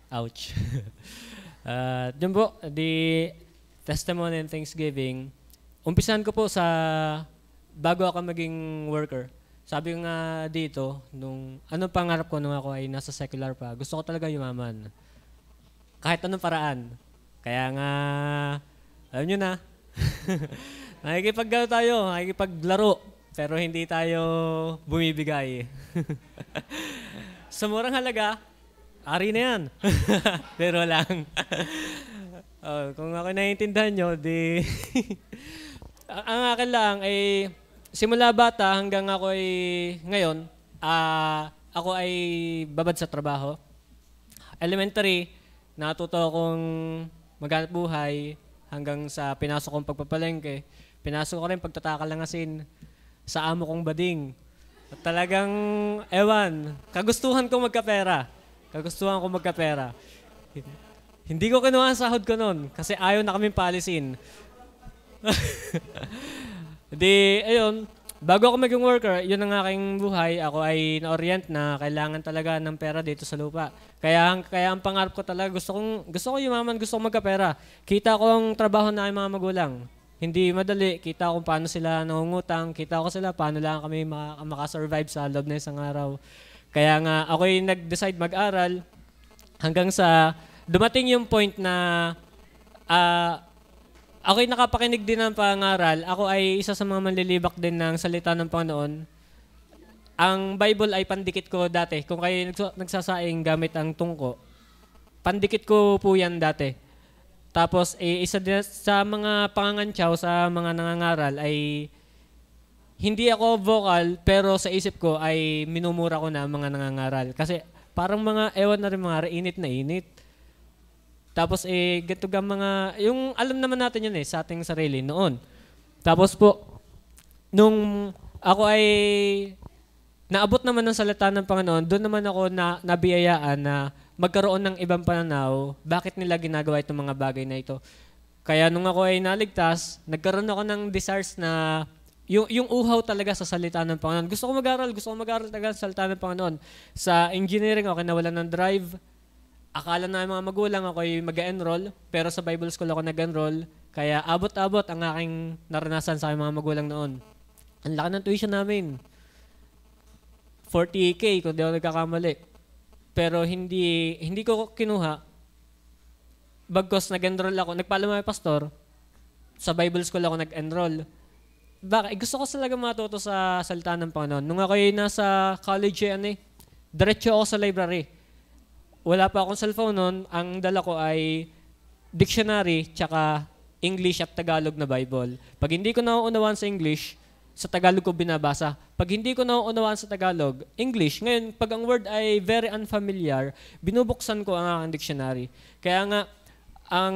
Ouch. Yun po, the testimony and Thanksgiving. Umpisahan ko po sa bago ako maging worker. Sabi ko nga dito, anong pangarap ko nung ako ay nasa secular pa, gusto ko talaga yumaman. Kahit anong paraan. Kaya nga, alam nyo na, nakikipaglaro, pero hindi tayo bumibigay. Sa murang halaga, ari na yan. Pero lang. Kung ako naiintindihan nyo, di... ang akin lang ay, simula bata hanggang ako ay, ngayon, ako ay babad sa trabaho. Elementary, natuto akong maghanap buhay hanggang sa pinasok kong pagpapalengke. Pinasok ko rin pagtatakal ng asin sa amo kong bading. At talagang, kagustuhan kong magkapera. Hindi ko kinuha ang sahod ko noon kasi ayaw na kaming palisin. Ayun, bago ako maging worker, yun ang aking buhay. Ako ay na-orient na kailangan talaga ng pera dito sa lupa. Kaya ang pangarap ko talaga, gusto ko yumaman, gusto kong magkapera. Kita ko ang trabaho na aking mga magulang. Hindi madali, kita ko paano sila nangungutang, kita ko sila paano lang kami makasurvive sa loob na isang araw. Kaya nga, ako'y nag-decide mag-aral hanggang sa dumating yung point na ako'y nakapakinig din ng pangaral. Ako ay isa sa mga manlilibak din ng salita ng Panginoon. Ang Bible ay pandikit ko dati. Kung kayo nagsasaing gamit ang tungko, pandikit ko po yan dati. Tapos, isa din sa mga pangangantyaw sa mga nangangaral ay hindi ako vocal, pero sa isip ko ay minumura ko na mga nangangaral. Kasi parang mga init na init. Tapos ganito yung alam naman natin yun sa ating sarili noon. Tapos po, nung ako ay naabot naman ng salita ng Panginoon, doon naman ako nabiyayaan na magkaroon ng ibang pananaw, bakit nila ginagawa itong mga bagay na ito. Kaya nung ako ay naligtas, nagkaroon ako ng desires na yung uhaw talaga sa salita ng Panginoon. Gusto ko mag-aral talaga sa salita ng Panginoon. Sa engineering, ako nawalan ng drive. Akala na mga magulang ako ay mag-enroll, pero sa Bible school ako nag-enroll. Kaya abot-abot ang aking naranasan sa aking mga magulang noon. Ang laki ng tuition namin. 40K kung di ako nagkakamali. Pero hindi ko kinuha. Bagkos nag-enroll ako, nagpaalam may pastor, sa Bible school ako nag-enroll. Bakit? Gusto ko talaga matuto sa salita ng Panginoon. Nung ako ay nasa college, diretso ako sa library. Wala pa akong cellphone noon. Ang dala ko ay dictionary, tsaka English at Tagalog na Bible. Pag hindi ko nauunawaan sa English, sa Tagalog ko binabasa. Pag hindi ko nauunawaan sa Tagalog, English. Ngayon, pag ang word ay very unfamiliar, binubuksan ko ang aking dictionary. Kaya nga, ang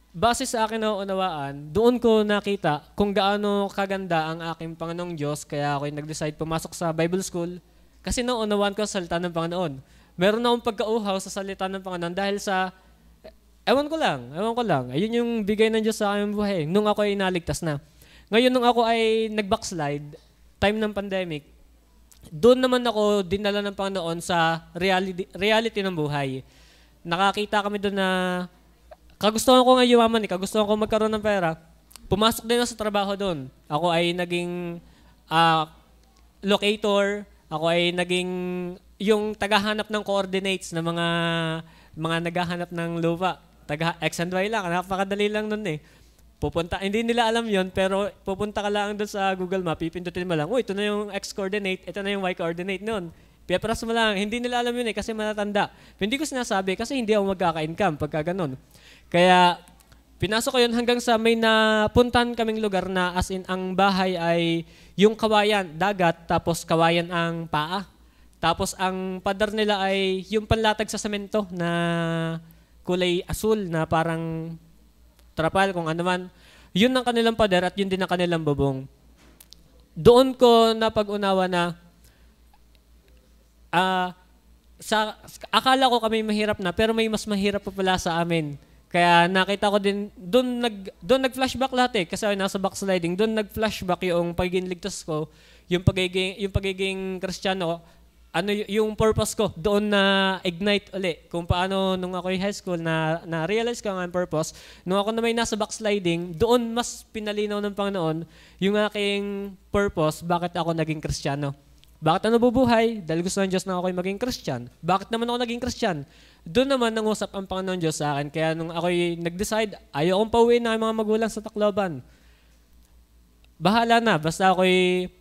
base sa akin nauunawaan, doon ko nakita kung gaano kaganda ang aking Panginoong Diyos. Kaya ako nag-decide pumasok sa Bible School kasi nauunawaan ko sa salita ng Panginoon. Meron akong pagkauhaw sa salita ng Panginoon dahil sa, ewan ko lang. Ayun yung bigay ng Diyos sa aking buhay nung ako ay naligtas na. Ngayon nung ako ay nag-backslide, time ng pandemic, doon naman ako dinala ng Panginoon sa reality ng buhay. Nakakita kami doon na kagustuhan ko nga yumaman, kagustuhan ko magkaroon ng pera. Pumasok din ako sa trabaho doon. Ako ay naging locator, ako ay naging yung tagahanap ng coordinates ng mga naghahanap ng lupa. X and Y lang, napakadali lang nun hindi nila alam yon pero pupunta ka lang doon sa Google Map, pipindutin mo lang, ito na yung X coordinate, ito na yung Y coordinate nun. Piyapras mo lang, hindi nila alam yun kasi matatanda. Hindi ko sinasabi kasi hindi ako magkaka-income pagka ganun. Kaya pinasok ko yun hanggang sa may napuntan kaming lugar na as in ang bahay ay yung kawayan, dagat, tapos kawayan ang paa. Tapos ang pader nila ay yung panlatag sa semento na kulay asul na parang trapal kung ano man. Yun ang kanilang pader at yun din ang kanilang bubong. Doon ko napag-unawa na akala ko kami mahirap na pero may mas mahirap pa pala sa amin. Kaya nakita ko din, doon nag-flashback lahat kasi nasa backsliding, doon nag-flashback yung pagiging ligtas ko, yung pagiging Kristiyano. yung purpose ko doon na ignite uli kung paano nung ako high school na realize ko ang purpose nung ako na may nasa backsliding doon mas pinalinaw ng Panginoon yung aking purpose bakit ako naging Kristiyano. Bakit ano bubuhay? Dahil gusto ng Diyos na ako'y maging Christian. Bakit naman ako naging Christian? Doon naman nangusap ang Panginoon Diyos sa akin. Kaya nung ako'y nag-decide, ayaw akong pauwiin na mga magulang sa Tacloban. Bahala na, basta ako'y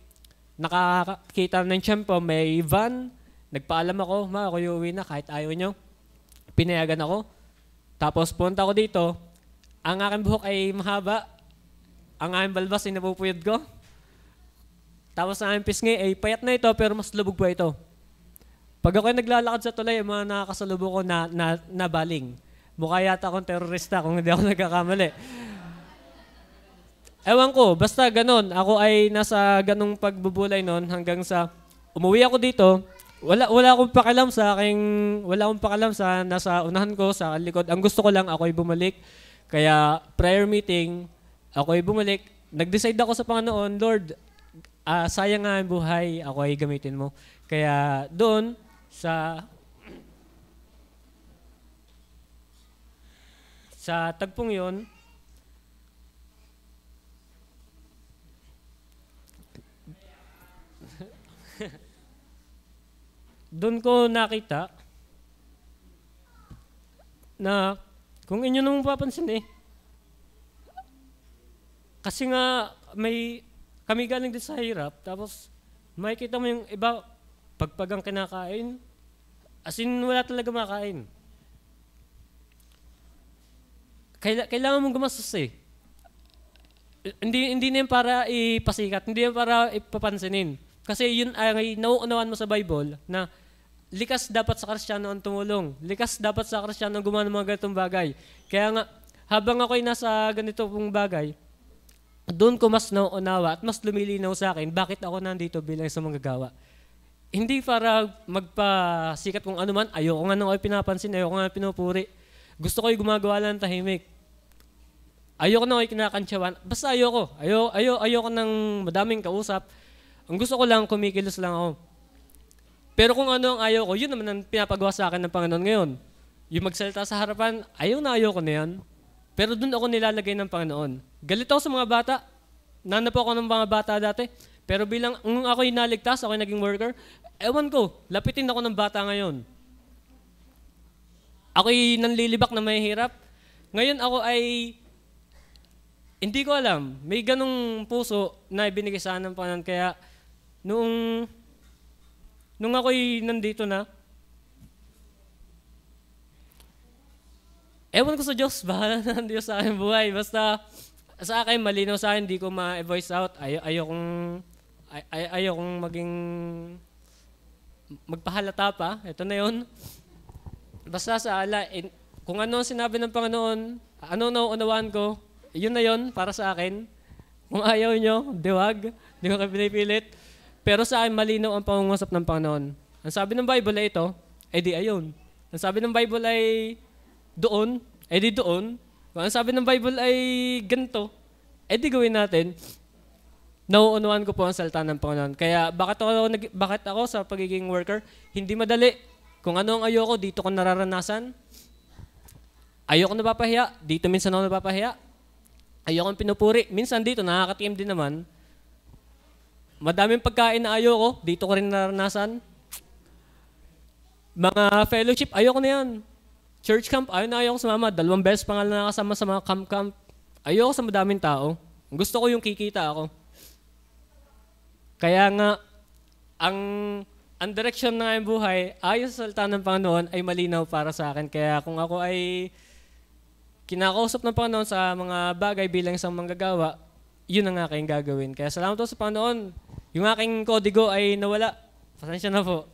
nakakita ng tiyempo, may van, nagpaalam ako, ako'y uuwi na kahit ayaw nyo. Pinayagan ako. Tapos punta ako dito, ang aking buhok ay mahaba, ang aking balbas ay napupuyod ko. Tapos ang aking pisngi ay payat na ito pero mas lubog pa ito. Pag ako'y naglalakad sa tulay, mga nakakasalubong ko na baling. Mukha yata akong terorista kung hindi ako nagkakamali. Ewan ko, basta ganon. Ako ay nasa ganong pagbubulay noon hanggang sa umuwi ako dito. Wala akong pakialam sa nasa unahan ko, sa likod. Ang gusto ko lang ako ay bumalik. Kaya prayer meeting, ako ay bumalik. Nag-decide ako sa Panginoon, Lord, sayang nga ang buhay, ako ay gamitin mo. Kaya doon sa tagpong yon, doon ko nakita na kung inyo nung papansin kasi nga kami galing din sa hirap, tapos makikita mo yung iba, pagpagang kinakain, as in wala talaga makain. Kailangan mong gumastos Hindi na yan para ipasikat, hindi yan para ipapansinin. Kasi yun ay nauunawaan mo sa Bible na likas dapat sa Kristiyano ang tumulong. Likas dapat sa Kristiyano ang gumawa ng mga ganitong bagay. Kaya nga, habang ako'y nasa ganito pong bagay, doon ko mas nauunawa at mas lumilinaw sa akin bakit ako nandito bilang isang manggagawa. Hindi para magpasikat kung ano man, ayoko nga nang ako'y pinapansin, ayoko nga pinupuri. Gusto ko'y gumagawa lang ng tahimik. Ayoko nang ako'y kinakantsawan. Basta ayoko ng madaming kausap. Ang gusto ko lang, kumikilos lang ako. Pero kung ano ang ayaw ko, yun naman ang pinapagawa sa akin ng Panginoon ngayon. Yung magsalita sa harapan, ayaw ko na yan. Pero doon ako nilalagay ng Panginoon. Galit ako sa mga bata. Nanap ako ng mga bata dati. Pero bilang ako'y naligtas, ako'y naging worker, ewan ko, lapitin ako ng bata ngayon. Ako'y nanlilibak na mahihirap. Ngayon ako ay, hindi ko alam, may ganong puso na ibinigay sa akin ng Panginoon. Kaya, nung ako'y nandito na, ewan ko sa Diyos, bahala na ang Diyos sa aking buhay. Basta sa akin, malinaw sa akin, hindi ko ma-voice out. Ayokong maging magpahalata pa. Ito na yun. Basta sa kung ano ang sinabi ng Panginoon, ano nauunawaan ko, yun na yun para sa akin. Kung ayaw nyo, diwag. Hindi ko kayo pinipilit. Pero sa akin, malinaw ang pangungusap ng Panginoon. Ang sabi ng Bible ay ito, di ayun. Ang sabi ng Bible ay doon, di doon. Kung ang sabi ng Bible ay ganito, di gawin natin. Nauunawaan ko po ang salita ng Panginoon. Kaya bakit ako sa pagiging worker, hindi madali. Kung ano ang ayoko, dito ko nararanasan. Ayoko napapahiya, dito minsan ako napapahiya. Ayoko pinupuri, minsan dito nakakatikim din naman. Madaming pagkain na ayoko, dito ko rin naranasan. Mga fellowship, ayoko na yan. Church camp, ayoko sumama. 2 beses pa nga lang nakasama sa mga camp. Ayoko sa madaming tao. Gusto ko yung kikita ako. Kaya nga, ang direction ng aking buhay, ayon sa salita ng Panginoon, ay malinaw para sa akin. Kaya kung ako ay kinakausap ng Panginoon sa mga bagay bilang isang manggagawa, yun ang aking gagawin. Kaya salamat po sa Panginoon. Yung aking kodigo ay nawala. Pasensya na po.